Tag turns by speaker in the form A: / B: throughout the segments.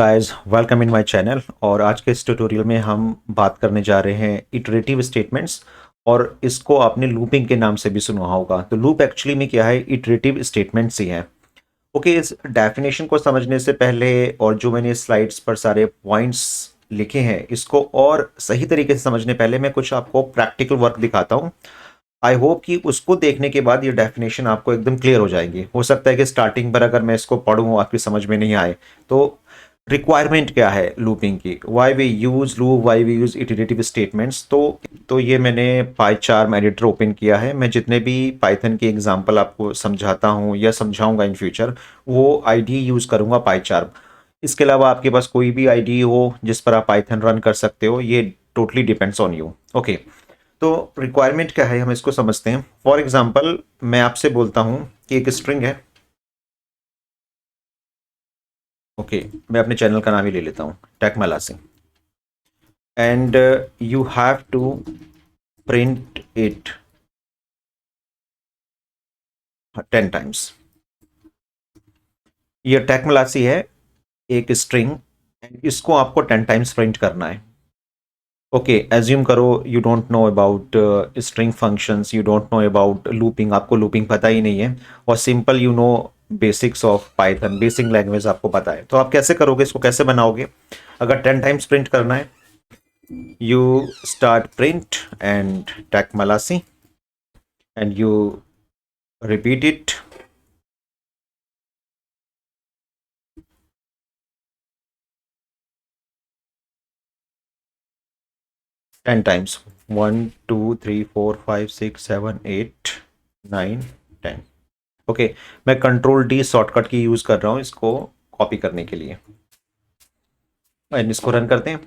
A: Guys, welcome in my channel. और आज के इस ट्यूटोरियल में हम बात करने जा रहे हैं इटरेटिव स्टेटमेंट्स। और इसको आपने लूपिंग के नाम से भी सुना होगा। तो लूप एक्चुअली में क्या है? इटरेटिव स्टेटमेंट्स ही है। ओके, इस डेफिनेशन को समझने से पहले और जो मैंने स्लाइड्स पर सारे पॉइंट्स लिखे हैं इसको और सही तरीके से समझने पहले मैं कुछ आपको प्रैक्टिकल वर्क दिखाता हूँ। आई होप कि उसको देखने के बाद ये डेफिनेशन आपको एकदम क्लियर हो जाएगी। हो सकता है कि स्टार्टिंग पर अगर मैं इसको पढ़ूँ आपकी समझ में नहीं आए। तो रिक्वायरमेंट क्या है लूपिंग की, why we use loop, why we use iterative statements. तो ये मैंने पाईचार्म एडिटर ओपन किया है। मैं जितने भी पाइथन के एग्जांपल आपको समझाता हूँ या समझाऊंगा इन फ्यूचर, वो आईडी यूज करूंगा पाईचार्म। इसके अलावा आपके पास कोई भी आईडी हो जिस पर आप पाइथन रन कर सकते हो, ये totally depends on you. Okay, तो रिक्वायरमेंट क्या है हम इसको समझते हैं। फॉर एग्जाम्पल मैं आपसे बोलता हूँ कि एक स्ट्रिंग है। ओके, मैं अपने चैनल का नाम ही ले लेता हूँ, टेक मलासी। And you have to print it 10 times. ये टेक मलासी है, एक स्ट्रिंग, इसको आपको 10 टाइम्स प्रिंट करना है। ओके, एज्यूम करो you don't know about string functions, you don't know about looping, आपको लूपिंग पता ही नहीं है, और simple you know basics of Python, basic language आपको पता है। तो आप कैसे करोगे, इसको कैसे बनाओगे? अगर 10 टाइम्स प्रिंट करना है, you start print and tag malasi and you repeat it ten times. 1 2 3 4 5 6 7 8 9 10। Okay, मैं कंट्रोल डी शॉर्टकट की यूज कर रहा हूं इसको कॉपी करने के लिए। एंड इसको रन करते हैं।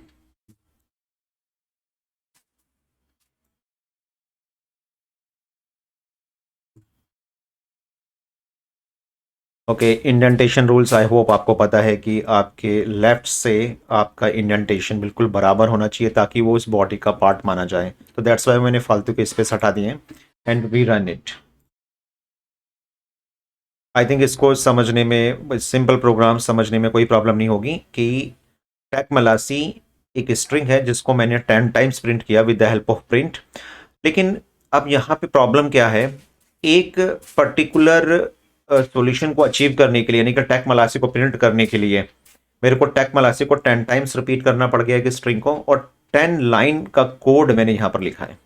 A: Okay, indentation rules I hope आपको पता है कि आपके लेफ्ट से आपका इंडेंटेशन बिल्कुल बराबर होना चाहिए ताकि वो उस बॉडी का पार्ट माना जाए। तो दैट्स वाई मैंने फालतू के स्पेस हटा दिए हैं। And we run it. I think इसको समझने में, सिंपल प्रोग्राम समझने में कोई प्रॉब्लम नहीं होगी कि टेक मलासी एक स्ट्रिंग है जिसको मैंने 10 टाइम्स प्रिंट किया with the help of print. लेकिन अब यहाँ पे प्रॉब्लम क्या है? एक पर्टिकुलर सॉल्यूशन को अचीव करने के लिए, यानी कि टेक मलासी को प्रिंट करने के लिए मेरे को टेक मलासी को 10 टाइम्स रिपीट करना पड़ गया एक स्ट्रिंग को, और 10 लाइन का कोड मैंने यहाँ पर लिखा है।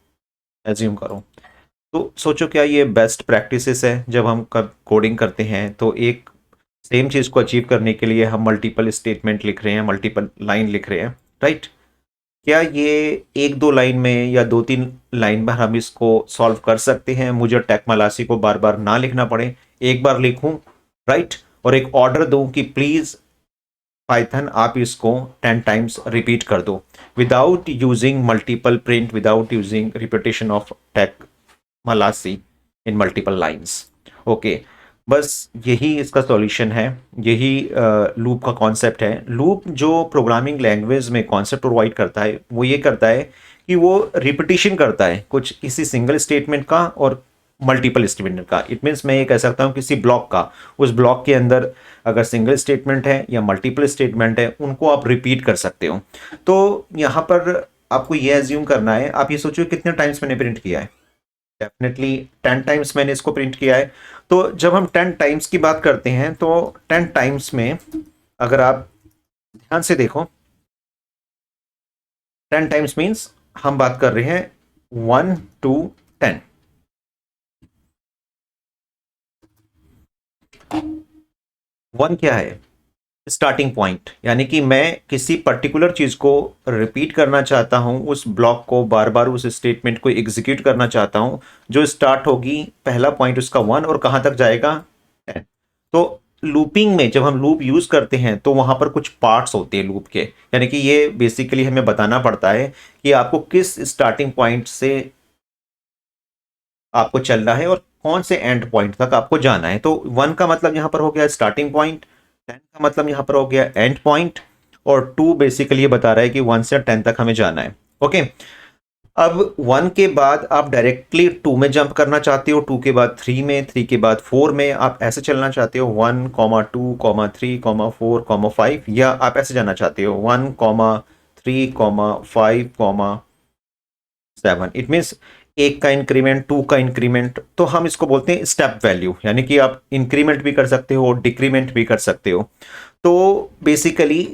A: एज्यूम करो, तो सोचो क्या ये बेस्ट प्रैक्टिसेस है? जब हम कब कोडिंग करते हैं तो एक सेम चीज को अचीव करने के लिए हम मल्टीपल स्टेटमेंट लिख रहे हैं, मल्टीपल लाइन लिख रहे हैं, राइट? क्या ये एक दो लाइन में या दो तीन लाइन में हम इसको सॉल्व कर सकते हैं? मुझे टेक मलासी को बार बार ना लिखना पड़े, एक बार लिखूं, राइट? और एक ऑर्डर दूं कि प्लीज पाइथन आप इसको 10 टाइम्स रिपीट कर दो, without using multiple print, without using repetition of टेक मलासी इन मल्टीपल लाइंस। ओके, बस यही इसका सॉल्यूशन है, यही लूप का कॉन्सेप्ट है। लूप जो प्रोग्रामिंग लैंग्वेज में कॉन्सेप्ट प्रोवाइड करता है वो ये करता है कि वो रिपीटिशन करता है कुछ किसी सिंगल स्टेटमेंट का और मल्टीपल स्टेटमेंट का। इट मीन्स मैं ये कह सकता हूँ किसी ब्लॉक का, उस ब्लॉक के अंदर अगर सिंगल स्टेटमेंट है या मल्टीपल स्टेटमेंट है उनको आप रिपीट कर सकते हो। तो यहाँ पर आपको ये एज्यूम करना है, आप ये सोचो कितने टाइम्स मैंने प्रिंट किया है। डेफिनेटली 10 टाइम्स मैंने इसको प्रिंट किया है। तो जब हम 10 टाइम्स की बात करते हैं तो 10 टाइम्स में अगर आप ध्यान से देखो, 10 टाइम्स मीन्स हम बात कर रहे हैं 1 2 10। 1 क्या है? स्टार्टिंग पॉइंट, यानी कि मैं किसी पर्टिकुलर चीज को रिपीट करना चाहता हूं, उस ब्लॉक को बार बार, उस स्टेटमेंट को एग्जीक्यूट करना चाहता हूं। जो स्टार्ट होगी पहला पॉइंट उसका 1 और कहां तक जाएगा 10। तो लूपिंग में जब हम लूप यूज करते हैं तो वहां पर कुछ पार्ट्स होते हैं लूप के, यानी कि ये बेसिकली हमें बताना पड़ता है कि आपको किस स्टार्टिंग पॉइंट से आपको चलना है और कौन से एंड पॉइंट तक आपको जाना है। तो 1 का मतलब यहां पर हो गया स्टार्टिंग पॉइंट, 10 का मतलब यहां पर हो गया एंड पॉइंट, और 2 बेसिकली ये बता रहा है कि 1 से 10 तक हमें जाना है। ओके, अब 1 के बाद आप डायरेक्टली 2 में जंप करना चाहते हो, 2 के बाद 3 में, 3 के बाद 4 में, आप ऐसे चलना चाहते हो 1, 2, 3, 4, 5, या आप ऐसे जाना चाहते हो 1, 3, 5, 7। इट मीन्स 1 का इंक्रीमेंट, 2 का इंक्रीमेंट, तो हम इसको बोलते हैं स्टेप वैल्यू, यानी कि आप इंक्रीमेंट भी कर सकते हो, डिक्रीमेंट भी कर सकते हो। तो बेसिकली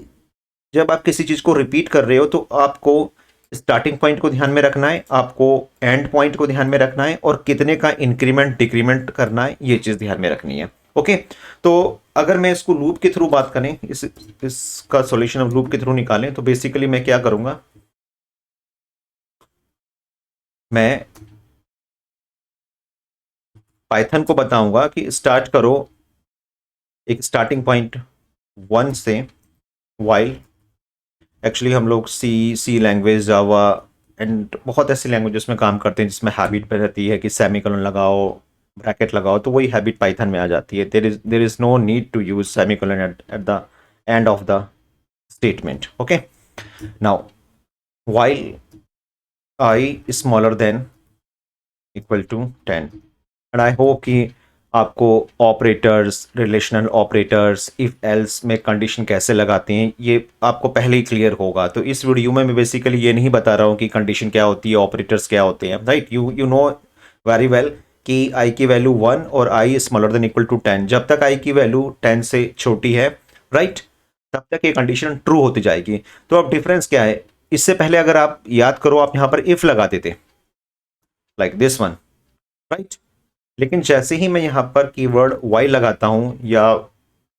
A: जब आप किसी चीज को रिपीट कर रहे हो तो आपको स्टार्टिंग पॉइंट को ध्यान में रखना है, आपको एंड पॉइंट को ध्यान में रखना है, और कितने का इंक्रीमेंट डिक्रीमेंट करना है ये चीज ध्यान में रखनी है। ओके, तो अगर मैं इसको लूप के थ्रू बात करें, इसका सॉल्यूशन ऑफ लूप के थ्रू निकालें, तो बेसिकली मैं क्या करूंगा, मैं पाइथन को बताऊंगा कि स्टार्ट करो एक स्टार्टिंग पॉइंट 1 से, वाइल, एक्चुअली हम लोग सी लैंग्वेज, जावा एंड बहुत ऐसी लैंग्वेजेस में काम करते हैं जिसमें हैबिट पे रहती है कि सेमीकोलन लगाओ, ब्रैकेट लगाओ, तो वही हैबिट पाइथन में आ जाती है। There is no need to use semicolon at the end of the statement. Okay, now while I smaller than equal to 10, and I hope कि आपको operators, relational operators, if else में condition कैसे लगाते हैं ये आपको पहले ही क्लियर होगा। तो इस वीडियो में मैं बेसिकली ये नहीं बता रहा हूँ कि कंडीशन क्या होती है, ऑपरेटर्स क्या होते हैं, right. You know very well कि आई की वैल्यू 1 और आई स्मॉलर देन इक्वल टू 10, जब तक आई की वैल्यू 10 से छोटी है, राइट, तब तक ये कंडीशन ट्रू होती जाएगी। तो अब डिफरेंस क्या है, इससे पहले अगर आप याद करो, आप यहां पर इफ लगाते थे लाइक दिस वन, राइट, लेकिन जैसे ही मैं यहाँ पर कीवर्ड वाई लगाता हूँ, या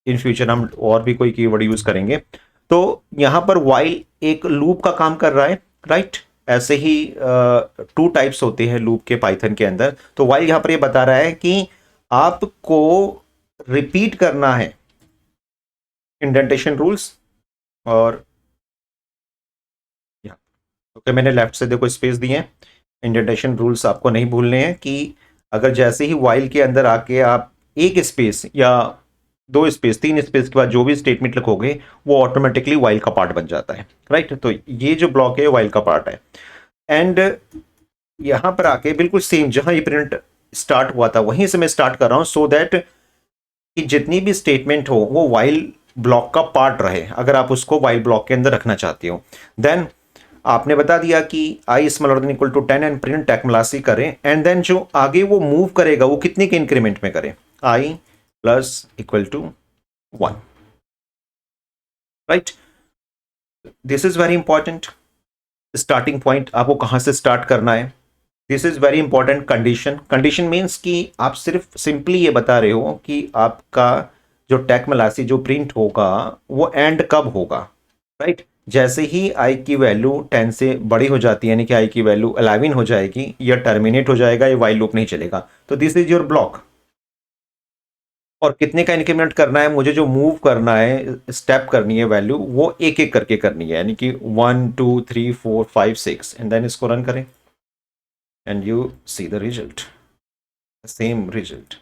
A: इन फ्यूचर हम और भी कोई कीवर्ड यूज करेंगे, तो यहाँ पर वाइल एक लूप का काम कर रहा है, राइट। ऐसे ही 2 टाइप्स होते हैं लूप के पाइथन के अंदर। तो वाइल यहाँ पर ये बता रहा है कि आपको रिपीट करना है इंडेंटेशन रूल्स, और ओके, मैंने लेफ्ट से देखो स्पेस दिए हैं। इंडेंटेशन रूल्स आपको नहीं भूलने हैं कि अगर जैसे ही वाइल के अंदर आके आप एक स्पेस या 2 स्पेस, 3 स्पेस के बाद जो भी स्टेटमेंट लिखोगे वो ऑटोमेटिकली वाइल का पार्ट बन जाता है, राइट। तो ये जो ब्लॉक है वाइल का पार्ट है, एंड यहां पर आके बिल्कुल सेम जहां ये प्रिंट स्टार्ट हुआ था वहीं से मैं स्टार्ट कर रहा हूं, सो दैट कि जितनी भी स्टेटमेंट हो वो वाइल ब्लॉक का पार्ट रहे, अगर आप उसको वाइल ब्लॉक के अंदर रखना चाहते हो। देन आपने बता दिया कि I smaller than equal to 10 and print टैकमलासी करें, एंड देन जो आगे वो मूव करेगा वो कितने के इंक्रीमेंट में करें, I plus equal to 1, right. This is very important. Starting point आपको कहां से स्टार्ट करना है, this is very important. Condition means कि आप सिर्फ सिंपली ये बता रहे हो कि आपका जो टैकमलासी जो प्रिंट होगा वो एंड कब होगा, राइट। जैसे ही आई की वैल्यू 10 से बड़ी हो जाती है, यानी कि आई की वैल्यू 11 हो जाएगी, या टर्मिनेट हो जाएगा, या वाइल लूप नहीं चलेगा। तो दिस इज योर ब्लॉक। और कितने का इंक्रीमेंट करना है, मुझे जो मूव करना है, स्टेप करनी है वैल्यू, वो एक एक करके करनी है, यानी कि 1, 2, 3, 4, 5, 6, एंड देन इसको रन करें and you see the result, same result.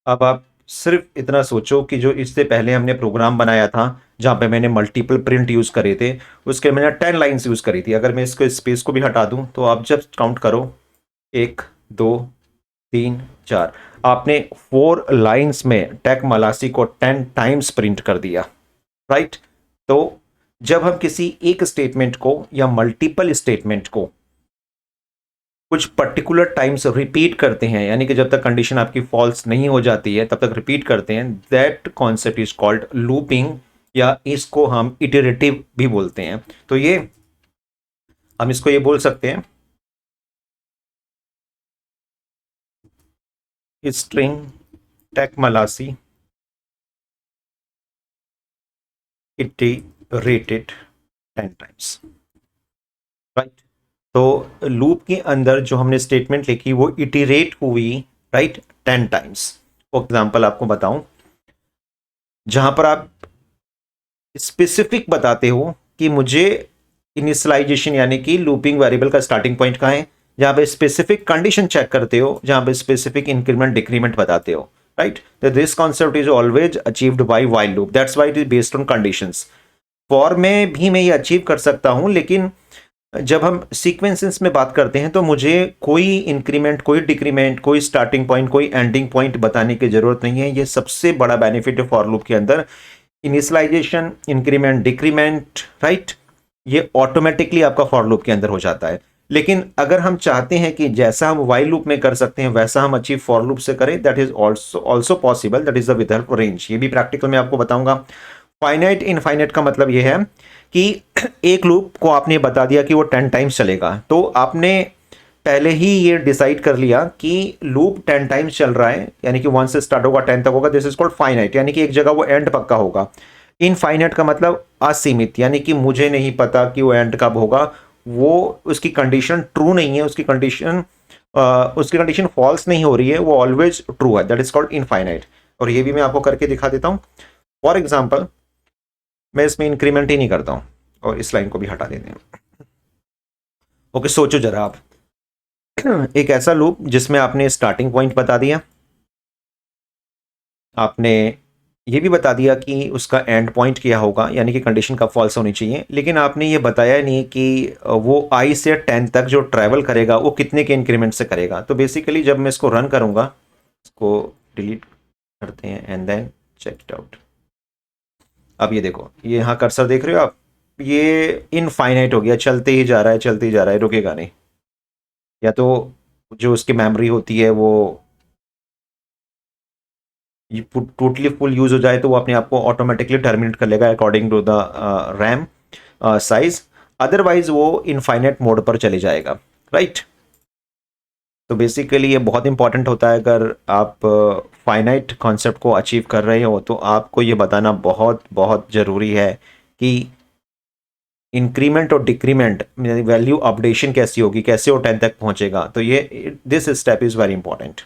A: अब आप सिर्फ इतना सोचो कि जो इससे पहले हमने प्रोग्राम बनाया था जहां पे मैंने मल्टीपल प्रिंट यूज करे थे, उसके मैंने 10 लाइंस यूज करी थी। अगर मैं इसको स्पेस को भी हटा दूं तो आप जब काउंट करो 1, 2, 3, 4, आपने 4 लाइंस में टेक मलासी को 10 टाइम्स प्रिंट कर दिया, राइट। तो जब हम किसी एक स्टेटमेंट को या मल्टीपल स्टेटमेंट को कुछ पर्टिकुलर टाइम्स रिपीट करते हैं, यानी कि जब तक कंडीशन आपकी फॉल्स नहीं हो जाती है तब तक रिपीट करते हैं, that concept is called looping, या इसको हम इटरेटिव भी बोलते हैं। तो ये हम इसको ये बोल सकते हैं स्ट्रिंग टैकमलासी इटरेटेड 10 टाइम्स, राइट। तो लूप के अंदर जो हमने स्टेटमेंट लिखी वो इटरेट हुई, राइट, 10 टाइम्स। फॉर एग्जाम्पल आपको बताऊं, जहां पर आप स्पेसिफिक बताते हो कि मुझे इनिशियलाइजेशन यानी कि लूपिंग वेरिएबल का स्टार्टिंग पॉइंट कहाँ है, जहां पे स्पेसिफिक कंडीशन चेक करते हो, जहां पे स्पेसिफिक इंक्रीमेंट डिक्रीमेंट बताते हो, राइट। तो this concept is always achieved by while loop, that's why it is based on conditions. For में भी मैं ये अचीव कर सकता हूं, लेकिन जब हम सीक्वेंसेस में बात करते हैं तो मुझे कोई इंक्रीमेंट, कोई डिक्रीमेंट, कोई स्टार्टिंग पॉइंट, कोई एंडिंग पॉइंट बताने की जरूरत नहीं है। ये सबसे बड़ा बेनिफिट है फॉर लूप के अंदर। इनिशियलाइजेशन, इंक्रीमेंट, डिक्रीमेंट, राइट, ये ऑटोमेटिकली आपका फॉर लूप के अंदर हो जाता है। लेकिन अगर हम चाहते हैं कि जैसा हम वाइल लूप में कर सकते हैं वैसा हम अचीव फॉर लूप से करें, that is also possible, that is the with help range. ये भी प्रैक्टिकल में आपको बताऊंगा। फाइनाइट इनफाइनाइट का मतलब ये है कि एक लूप को आपने बता दिया कि वो 10 टाइम्स चलेगा, तो आपने पहले ही ये डिसाइड कर लिया कि लूप 10 टाइम्स चल रहा है, यानी कि 1 से स्टार्ट होगा 10 तक होगा, दिस इज कॉल्ड फाइनाइट, यानी कि एक जगह वो एंड पक्का होगा। इनफाइनाइट का मतलब असीमित, यानी कि मुझे नहीं पता कि वो एंड कब होगा, वो उसकी कंडीशन ट्रू नहीं है, उसकी कंडीशन फॉल्स नहीं हो रही है, वो ऑलवेज ट्रू है, दैट इज कॉल्ड इनफाइनाइट। और ये भी मैं आपको करके दिखा देता हूं। फॉर एग्जाम्पल, मैं इसमें इंक्रीमेंट ही नहीं करता हूं और इस लाइन को भी हटा देते हैं। ओके, सोचो जरा आप एक ऐसा लूप जिसमें आपने स्टार्टिंग पॉइंट बता दिया, आपने ये भी बता दिया कि उसका एंड पॉइंट क्या होगा, यानी कि कंडीशन कब फॉल्स होनी चाहिए, लेकिन आपने ये बताया नहीं कि वो i से 10 तक जो ट्रैवल करेगा वो कितने के इंक्रीमेंट से करेगा। तो बेसिकली जब मैं इसको रन करूंगा, इसको डिलीट करते हैं and then check it out. अब ये देखो, ये यहाँ कर्सर देख रहे हो आप, ये इनफाइनाइट हो गया, चलते ही जा रहा है, चलते ही जा रहा है, रुकेगा नहीं। या तो जो उसकी मेमोरी होती है वो टोटली फुल यूज हो जाए तो वो अपने आप को ऑटोमेटिकली टर्मिनेट कर लेगा according to the RAM size, otherwise वो इनफाइनाइट मोड पर चले जाएगा, राइट। तो बेसिकली ये बहुत इंपॉर्टेंट होता है, अगर आप फाइनाइट कॉन्सेप्ट को अचीव कर रहे हो तो आपको ये बताना बहुत बहुत ज़रूरी है कि इंक्रीमेंट और डिक्रीमेंट वैल्यू अपडेशन कैसी होगी, कैसे वो 10 तक पहुंचेगा। तो ये this step is very important,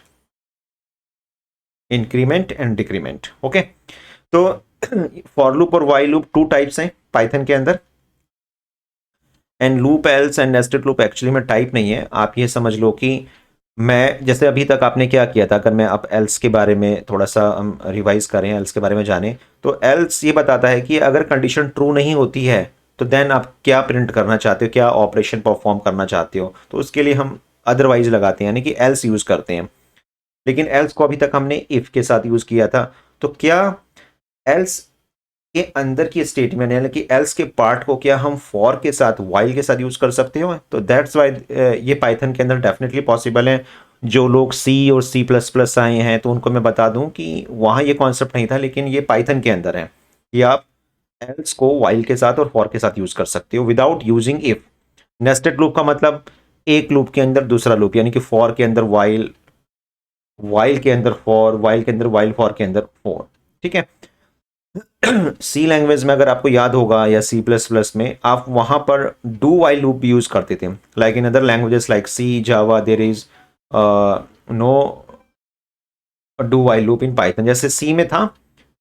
A: increment and decrement. Okay, तो फॉर लूप और वाइल लूप 2 टाइप्स हैं पाइथन के अंदर, and loop else and nested loop actually में टाइप नहीं है। आप ये समझ लो कि मैं जैसे अभी तक आपने क्या किया था, अगर मैं अब एल्स के बारे में थोड़ा सा हम रिवाइज करें, एल्स के बारे में जानें, तो एल्स ये बताता है कि अगर कंडीशन ट्रू नहीं होती है तो देन आप क्या प्रिंट करना चाहते हो, क्या ऑपरेशन परफॉर्म करना चाहते हो, तो उसके लिए हम अदरवाइज लगाते हैं, यानी कि एल्स यूज करते हैं। लेकिन एल्स को अभी तक हमने इफ के साथ यूज किया था, तो क्या एल्स के अंदर की स्टेटमेंट यानी कि एल्स के पार्ट को क्या हम फॉर के साथ, वाइल के साथ यूज कर सकते हो? तो दैट्स वाई ये पाइथन के अंदर डेफिनेटली पॉसिबल है। जो लोग सी और सी प्लस प्लस आए हैं तो उनको मैं बता दूं कि वहां ये कॉन्सेप्ट नहीं था, लेकिन ये पाइथन के अंदर है कि आप एल्स को वाइल के साथ और फॉर के साथ यूज कर सकते हो without using if. Nested loop का मतलब एक लूप के अंदर दूसरा लूप, यानी कि फॉर के अंदर वाइल, वाइल के अंदर फॉर, वाइल के अंदर वाइल, फॉर के अंदर फॉर, ठीक है। सी लैंग्वेज में अगर आपको याद होगा या सी प्लस प्लस में, आप वहां पर डू वाइल लूप यूज करते थे, like in other languages like C, Java, there is no do while loop in Python, जैसे सी में था,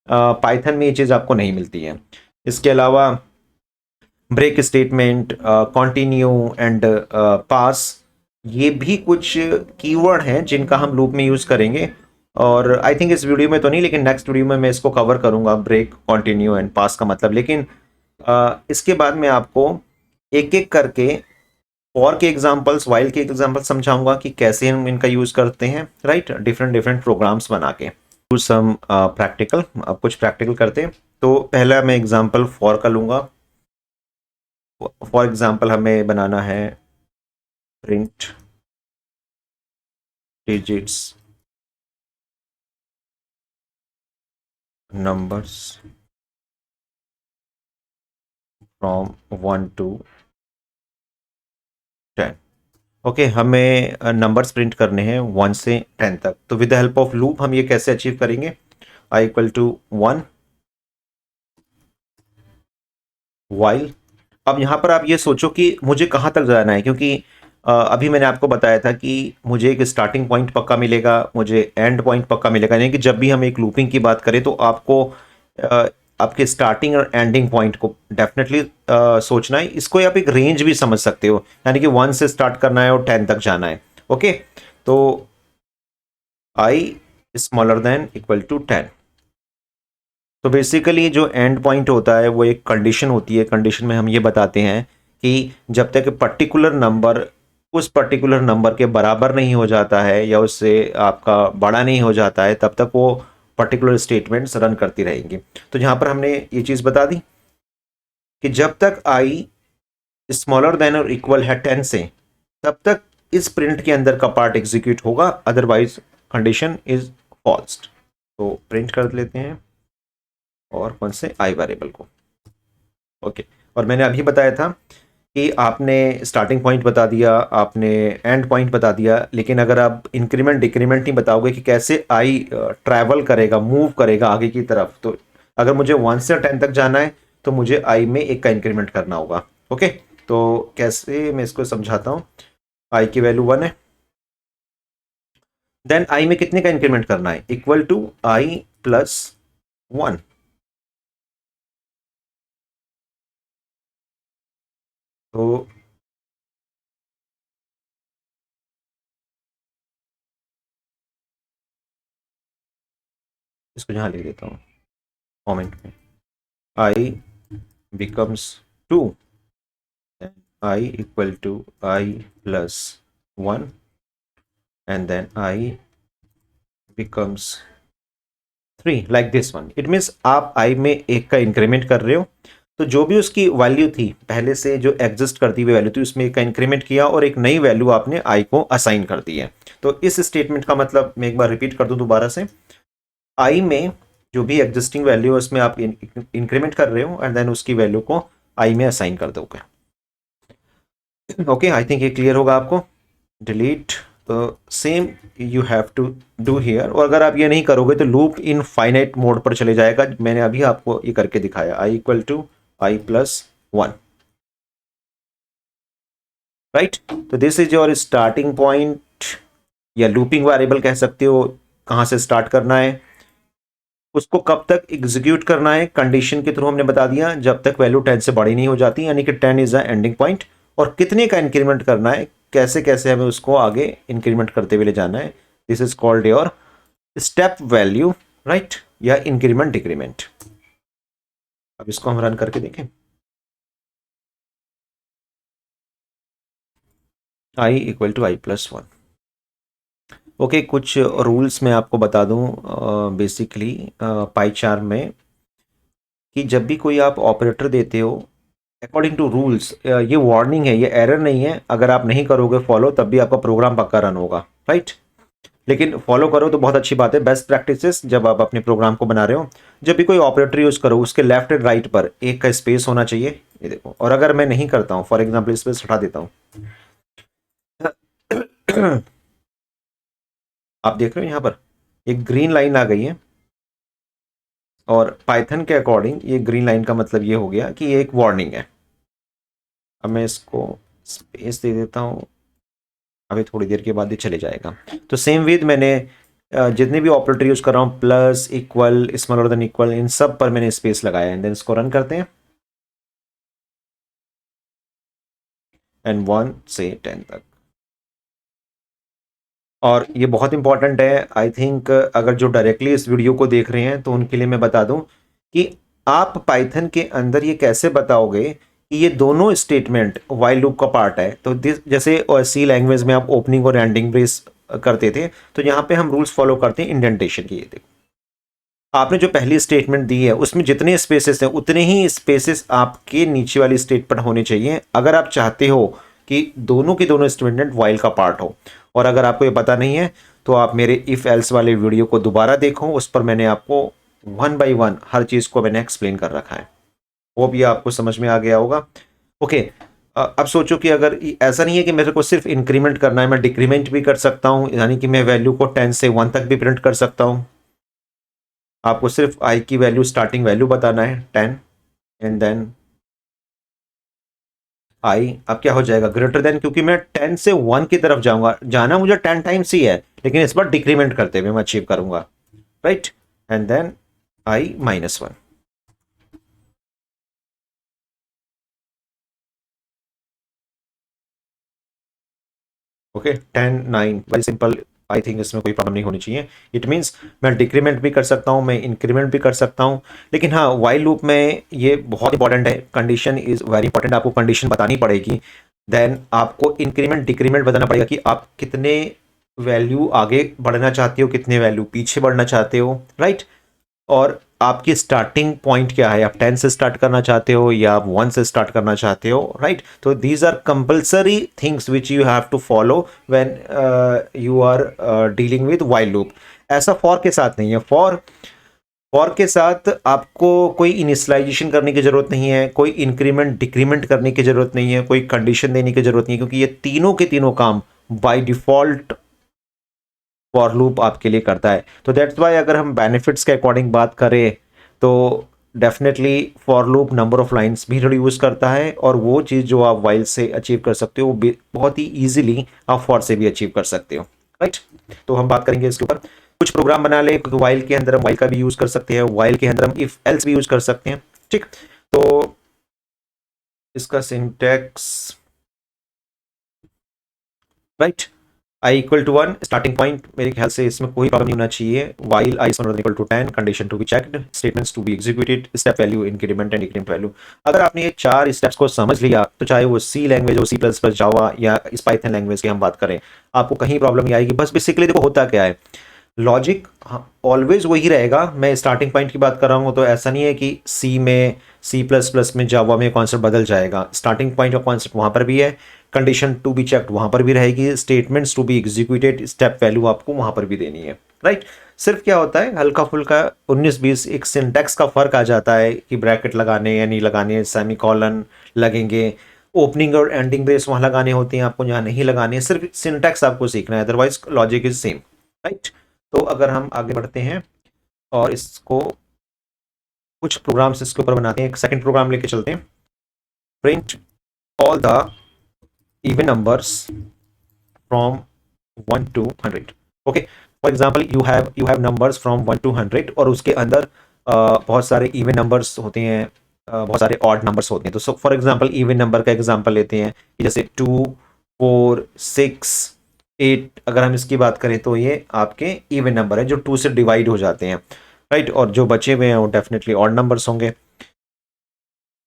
A: पाइथन में ये चीज़ आपको नहीं मिलती है। इसके अलावा ब्रेक स्टेटमेंट, कॉन्टिन्यू एंड पास, ये भी कुछ कीवर्ड हैं जिनका हम लूप में यूज़ करेंगे। और आई थिंक इस वीडियो में तो नहीं, लेकिन नेक्स्ट वीडियो में मैं इसको कवर करूंगा, ब्रेक, कॉन्टिन्यू एंड पास का मतलब। लेकिन इसके बाद मैं आपको एक एक करके फॉर के एग्जांपल्स, वाइल के एग्जांपल्स समझाऊंगा कि कैसे हम इनका यूज़ करते हैं, राइट, डिफरेंट डिफरेंट प्रोग्राम्स बना के। टू सम प्रैक्टिकल, अब कुछ प्रैक्टिकल करते हैं। तो पहला मैं एग्जांपल फॉर का लूंगा। फॉर एग्जांपल हमें बनाना है print digits numbers from 1 to 10। Okay, हमें नंबर्स प्रिंट करने हैं 1 से 10 तक। तो with the help of loop हम ये कैसे अचीव करेंगे? i equal to 1 while. अब यहाँ पर आप ये सोचो कि मुझे कहाँ तक जाना है, क्योंकि अभी मैंने आपको बताया था कि मुझे एक स्टार्टिंग पॉइंट पक्का मिलेगा, मुझे एंड पॉइंट पक्का मिलेगा, यानी कि जब भी हम एक लूपिंग की बात करें तो आपको आपके स्टार्टिंग और एंडिंग पॉइंट को डेफिनेटली सोचना है। इसको आप एक रेंज भी समझ सकते हो, यानी कि 1 से स्टार्ट करना है और 10 तक जाना है। ओके, तो i smaller than equal to 10। तो बेसिकली जो एंड पॉइंट होता है वो एक कंडीशन होती है। कंडीशन में हम ये बताते हैं कि जब तक पर्टिकुलर नंबर उस पर्टिकुलर नंबर के बराबर नहीं हो जाता है या उससे आपका बड़ा नहीं हो जाता है, तब तक वो पर्टिकुलर स्टेटमेंट्स रन करती रहेंगी। तो यहाँ पर हमने ये चीज़ बता दी कि जब तक आई स्मॉलर देन और इक्वल है 10 से, तब तक इस प्रिंट के अंदर का पार्ट एग्जीक्यूट होगा, अदरवाइज कंडीशन इज फॉल्स। तो प्रिंट कर लेते हैं, और कौन से आई वेरिएबल को। ओके, और मैंने अभी बताया था कि आपने स्टार्टिंग पॉइंट बता दिया, आपने एंड पॉइंट बता दिया, लेकिन अगर आप इंक्रीमेंट डिक्रीमेंट नहीं बताओगे कि कैसे आई ट्रैवल करेगा, मूव करेगा आगे की तरफ, तो अगर मुझे 1 से 10 तक जाना है तो मुझे आई में 1 का इंक्रीमेंट करना होगा। ओके, तो कैसे मैं इसको समझाता हूँ। आई की वैल्यू 1 है, देन आई में कितने का इंक्रीमेंट करना है, इक्वल टू आई प्लस 1। तो इसको यहाँ ले देता हूँ कमेंट में, आई becomes 2, then I equal to I plus 1, and then I becomes 3 like this one। It means आप I में 1 का इंक्रीमेंट कर रहे हो, तो जो भी उसकी वैल्यू थी पहले से जो एग्जिस्ट करती हुई वैल्यू थी उसमें 1 का इंक्रीमेंट किया और एक नई वैल्यू आपने I को असाइन कर दी है। तो इस स्टेटमेंट का मतलब मैं एक बार रिपीट कर दूं दोबारा से, I में जो भी एग्जिस्टिंग वैल्यू है उसमें आप इंक्रीमेंट कर रहे हो एंड देन उसकी वैल्यू को I में असाइन कर दोगे। ओके, आई थिंक ये क्लियर होगा आपको। डिलीट, तो same you have to do here, और अगर आप ये नहीं करोगे तो लूप इन फाइनाइट मोड पर चले जाएगा। मैंने अभी आपको ये करके दिखाया, I equal to I plus 1, right. तो this is your starting point, या लूपिंग वेरिएबल कह सकते हो। कहाँ से स्टार्ट करना है, उसको कब तक एग्जीक्यूट करना है, कंडीशन के थ्रू हमने बता दिया, जब तक वैल्यू 10 से बड़ी नहीं हो जाती, यानी कि 10 इज द एंडिंग पॉइंट। और कितने का इंक्रीमेंट करना है, कैसे कैसे हमें उसको आगे इंक्रीमेंट करते हुए ले जाना है, this is called your step value, right, या इंक्रीमेंट डिक्रीमेंट। अब इसको हम रन करके देखें, I equal to I plus 1। Okay, कुछ रूल्स मैं आपको बता दूं बेसिकली पाई चार्ट में, कि जब भी कोई आप ऑपरेटर देते हो अकॉर्डिंग टू रूल्स, ये वार्निंग है, ये एरर नहीं है, अगर आप नहीं करोगे फॉलो तब भी आपका प्रोग्राम पक्का रन होगा, राइट। लेकिन फॉलो करो तो बहुत अच्छी बात है। बेस्ट प्रैक्टिसेस जब आप अपने प्रोग्राम को बना रहे हो, जब भी कोई ऑपरेटर यूज करो उसके लेफ्ट एंड राइट पर 1 का स्पेस होना चाहिए, ये देखो। और अगर मैं नहीं करता हूँ, फॉर एग्जाम्पल स्पेस हटा देता हूँ, आप देख रहे हो यहाँ पर एक ग्रीन लाइन आ गई है, और पाइथन के अकॉर्डिंग ये ग्रीन लाइन का मतलब ये हो गया कि ये एक वार्निंग है। अब मैं इसको स्पेस दे देता हूँ, अभी थोड़ी देर के बाद ये चले जाएगा। तो सेम विद मैंने जितने भी ऑपरेटर यूज कर रहा हूँ, plus, equal, smaller than equal, इन सब पर मैंने स्पेस लगाया है। देन इसको रन करते हैं, एंड 1 से 10 तक। और ये बहुत इंपॉर्टेंट है, आई थिंक अगर जो डायरेक्टली इस वीडियो को देख रहे हैं तो उनके लिए मैं बता दूं कि आप पाइथन के अंदर ये कैसे बताओगे कि ये दोनों स्टेटमेंट वाइल लूप का पार्ट है। तो जैसे सी लैंग्वेज में आप ओपनिंग और एंडिंग ब्रेस करते थे, तो यहाँ पे हम रूल्स फॉलो करते हैं इंडेंटेशन की। ये देखो, आपने जो पहली स्टेटमेंट दी है उसमें जितने स्पेसेस हैं उतने ही स्पेसेस आपके नीचे वाली स्टेट पर होने चाहिए, अगर आप चाहते हो कि दोनों के दोनों स्टेटमेंट वाइल का पार्ट हो। और अगर आपको ये पता नहीं है तो आप मेरे इफ एल्स वाले वीडियो को दोबारा देखो, उस पर मैंने आपको 1 बाई 1 हर चीज़ को मैंने एक्सप्लेन कर रखा है, वो भी आपको समझ में आ गया होगा। ओके, अब सोचो कि अगर ऐसा नहीं है कि मेरे को सिर्फ इंक्रीमेंट करना है, मैं डिक्रीमेंट भी कर सकता हूँ, यानी कि मैं वैल्यू को 10 से 1 तक भी प्रिंट कर सकता हूँ। आपको सिर्फ आई की वैल्यू, स्टार्टिंग वैल्यू बताना है 10, एंड देन आई अब क्या हो जाएगा, ग्रेटर देन, क्योंकि मैं 10 से 1 की तरफ जाऊंगा, जाना मुझे 10 टाइम्स ही है, लेकिन इस बार डिक्रीमेंट करते हुए मैं अचीव करूंगा, right. And then I minus 1। Okay, 10 9, very simple. I think इसमें कोई प्रॉब्लम नहीं होनी चाहिए। इट मीन्स मैं डिक्रीमेंट भी कर सकता हूँ, मैं इंक्रीमेंट भी कर सकता हूँ। लेकिन हाँ, वाइल लूप में ये बहुत इंपॉर्टेंट है, कंडीशन इज़ वेरी इंपॉर्टेंट। आपको कंडीशन बतानी पड़ेगी, देन आपको इंक्रीमेंट डिक्रीमेंट बताना पड़ेगा कि आप कितने वैल्यू आगे बढ़ना चाहते हो, कितने वैल्यू पीछे बढ़ना चाहते हो, राइट। और आपकी स्टार्टिंग पॉइंट क्या है, आप 10 से स्टार्ट करना चाहते हो या आप 1 से स्टार्ट करना चाहते हो, राइट। तो these are compulsory things which you have to follow when you are dealing with while loop. ऐसा फॉर के साथ नहीं है। फॉर के साथ आपको कोई इनिशियलाइजेशन करने की जरूरत नहीं है, कोई इंक्रीमेंट डिक्रीमेंट करने की जरूरत नहीं है, कोई कंडीशन देने की जरूरत नहीं है, क्योंकि ये तीनों के तीनों काम बाय डिफॉल्ट फॉर लूप आपके लिए करता है। तो दैट्स वाई अगर हम बेनिफिट्स के अकॉर्डिंग बात करें तो definitely for loop number of lines भी रिड्यूस करता है, और वो चीज़ जो आप वाइल से अचीव कर सकते हो वो बहुत ही ईजिली आप फॉर से भी अचीव कर सकते हो, राइट। तो हम बात करेंगे इसके ऊपर। कुछ प्रोग्राम बना ले, क्योंकि वाइल के अंदर हम वाइल का भी यूज़ कर सकते हैं, वाइल के अंदर हम इफ एल्स भी यूज़ कर सकते हैं, ठीक। तो इसका syntax, right, I equal to 1 starting point, मेरे ख्याल से इसमें कोई प्रॉब्लम नहीं होना चाहिए। While I equal to 10, condition to be checked, statements to be executed, step value, increment and decrement value. अगर आपने ये 4 स्टेप्स को समझ लिया तो चाहे वो सी लैंग्वेज हो, सी प्लस प्लस, जावा या इस पाइथन लैंग्वेज की हम बात करें, आपको कहीं प्रॉब्लम नहीं आएगी। बस बेसिकली देखो होता क्या है, लॉजिक ऑलवेज वही रहेगा। मैं स्टार्टिंग पॉइंट की बात कर रहा हूँ तो ऐसा नहीं है कि सी में, सी प्लस प्लस में, जावा में कॉन्सेप्ट बदल जाएगा। स्टार्टिंग पॉइंट का कॉन्सेप्ट वहाँ पर भी है, कंडीशन टू बी चेक्ड वहाँ पर भी रहेगी, statements to be executed, step value आपको वहाँ पर भी देनी है, राइट। सिर्फ क्या होता है, हल्का फुल्का 19-20 एक सिंटैक्स का फर्क आ जाता है कि ब्रैकेट लगाने या नहीं लगाने, सेमी कॉलन लगेंगे, ओपनिंग और एंडिंग ब्रेस वहाँ लगाने होते हैं आपको, जहाँ नहीं लगाने, सिर्फ सिंटैक्स आपको सीखना है, otherwise logic is same, right. तो अगर हम आगे बढ़ते हैं और इसको कुछ प्रोग्राम्स इसके ऊपर बनाते हैं, एक सेकंड प्रोग्राम लेके चलते हैं। Print all the even numbers from 1 to 100। Okay, for example you have numbers from 1 to 100 और उसके अंदर बहुत सारे इवन नंबर्स होते हैं, बहुत सारे ऑड नंबर्स होते हैं। तो फॉर एग्जांपल इवन नंबर का एग्जांपल लेते हैं कि जैसे 2, 4, 6, 8, अगर हम इसकी बात करें तो ये आपके इवन नंबर है जो 2 से डिवाइड हो जाते हैं, राइट। और जो बचे हुए हैं वो डेफिनेटली ऑड नंबर्स होंगे।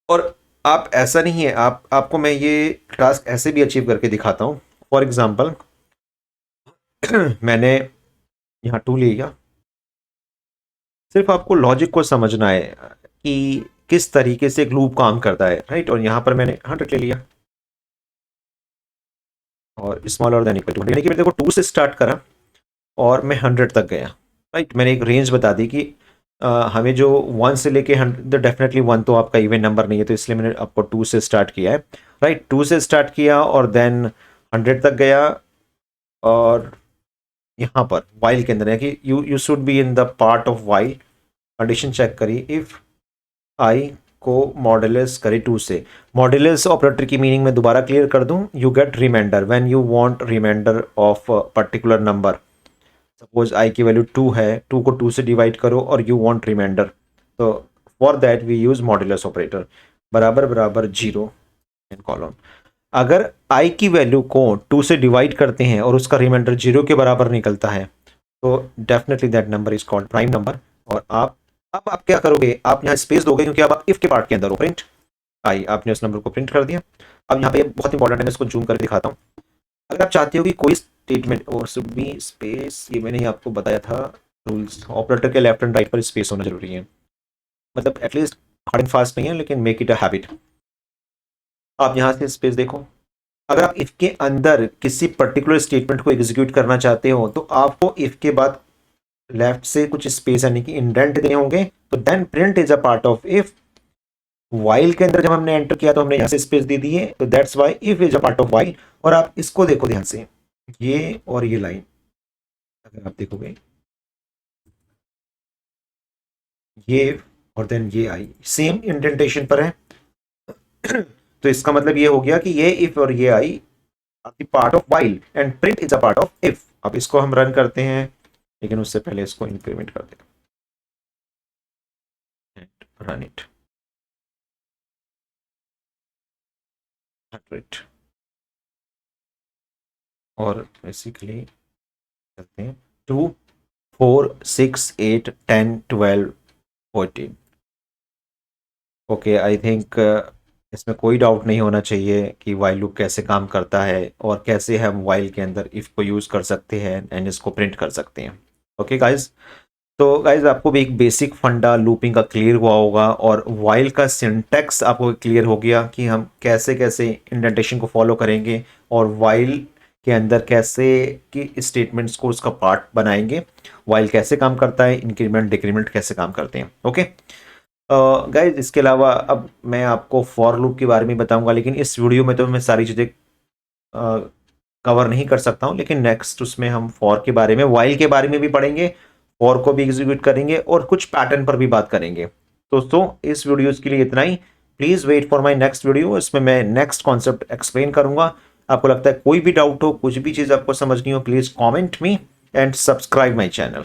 A: और आप ऐसा नहीं है, आपको मैं ये टास्क ऐसे भी अचीव करके दिखाता हूँ। फॉर एग्जाम्पल मैंने यहाँ 2 लिया, सिर्फ आपको लॉजिक को समझना है कि किस तरीके से एक लूप काम करता है, राइट। और यहाँ पर मैंने 100 ले लिया और स्मॉलर देन इक्वल टू 100, यानी कि मैं देखो 2 से स्टार्ट करा और मैं 100 तक गया, राइट। मैंने एक रेंज बता दी कि हमें जो 1 से लेके 100, डेफिनेटली 1 तो आपका इवन नंबर नहीं है, तो इसलिए मैंने आपको 2 से स्टार्ट किया है, राइट। 2 से स्टार्ट किया और देन 100 तक गया। और यहाँ पर वाइल के अंदर है कि you you should be in the part of while, condition check करी, इफ आई को मॉडुलस करे 2 से। मॉडुलस ऑपरेटर की मीनिंग में दोबारा क्लियर कर दूं, you get remainder when you want remainder of particular number. Suppose I की वैल्यू 2 है, 2 को 2 से डिवाइड करो और यू वांट रिमाइंडर, तो for that we use modulus operator, बराबर बराबर 0 एंड कॉलन। अगर आई की वैल्यू को 2 से डिवाइड करते हैं और उसका रिमाइंडर 0 के बराबर निकलता है तो definitely that number is called prime number. और अब आप क्या करोगे, आप यहाँ स्पेस दोगे क्योंकि अब आप इफ के पार्ट के अंदर हो। प्रिंट आई, आपने उस नंबर को प्रिंट कर दिया। अब यहाँ पे बहुत इंपॉर्टेंट है, मैं इसको जूम करके दिखाता हूँ। अगर आप चाहते हो कि कोई स्टेटमेंट और शुड बी स्पेस, ये मैंने ही आपको बताया था रूल्स, ऑपरेटर के लेफ्ट एंड राइट पर स्पेस होना जरूरी है, मतलब एटलीस्ट हार्ड एंड फास्ट नहीं है लेकिन मेक इट अ हैबिट। आप यहाँ से स्पेस देखो, अगर आप इफ के अंदर किसी पर्टिकुलर स्टेटमेंट को एग्जीक्यूट करना चाहते हो तो आपको इफ के बाद लेफ्ट से कुछ स्पेस यानी कि इंडेंट देने होंगे, तो then print is a part of if. While के अंदर जब हमने एंटर किया तो हमने यहां से स्पेस दे दी है, तो that's why if is a part of while. और आप इसको देखो ध्यान से, ये और ये लाइन अगर आप देखोगे, ये और देन ये आई सेम इंडेंटेशन पर है तो इसका मतलब ये हो गया कि ये इफ और ये I R part of while and print is a part of if. अब इसको हम रन करते हैं, लेकिन उससे पहले इसको इंक्रीमेंट करते हैं, रन इट 100। और बेसिकली चलते हैं 2, 4, 6, 8, 10, 12, 14। ओके, आई थिंक इसमें कोई डाउट नहीं होना चाहिए कि वाइल लूप कैसे काम करता है और कैसे हम वाइल के अंदर इफ को यूज़ कर सकते हैं एंड इसको प्रिंट कर सकते हैं। ओके गाइज, तो गाइज आपको भी एक बेसिक फंडा लूपिंग का क्लियर हुआ होगा और वाइल का सिंटैक्स आपको क्लियर हो गया कि हम कैसे कैसे इंडेंटेशन को फॉलो करेंगे और वाइल के अंदर कैसे कि स्टेटमेंट्स को उसका पार्ट बनाएंगे, वाइल कैसे काम करता है, इंक्रीमेंट डिक्रीमेंट कैसे काम करते हैं। ओके गाइज, इसके अलावा अब मैं आपको फॉर लूप के बारे में बताऊंगा, लेकिन इस वीडियो में तो मैं सारी चीज़ें कवर नहीं कर सकता हूं, लेकिन नेक्स्ट उसमें हम फॉर के बारे में, वाइल के बारे में भी पढ़ेंगे, फॉर को भी एग्जीक्यूट करेंगे और कुछ पैटर्न पर भी बात करेंगे। दोस्तों, इस वीडियोस के लिए इतना ही। Please wait for my next video, इसमें मैं नेक्स्ट कॉन्सेप्ट एक्सप्लेन करूंगा। आपको लगता है कोई भी डाउट हो, कुछ भी चीज़ आपको समझनी हो, please comment me and subscribe my channel.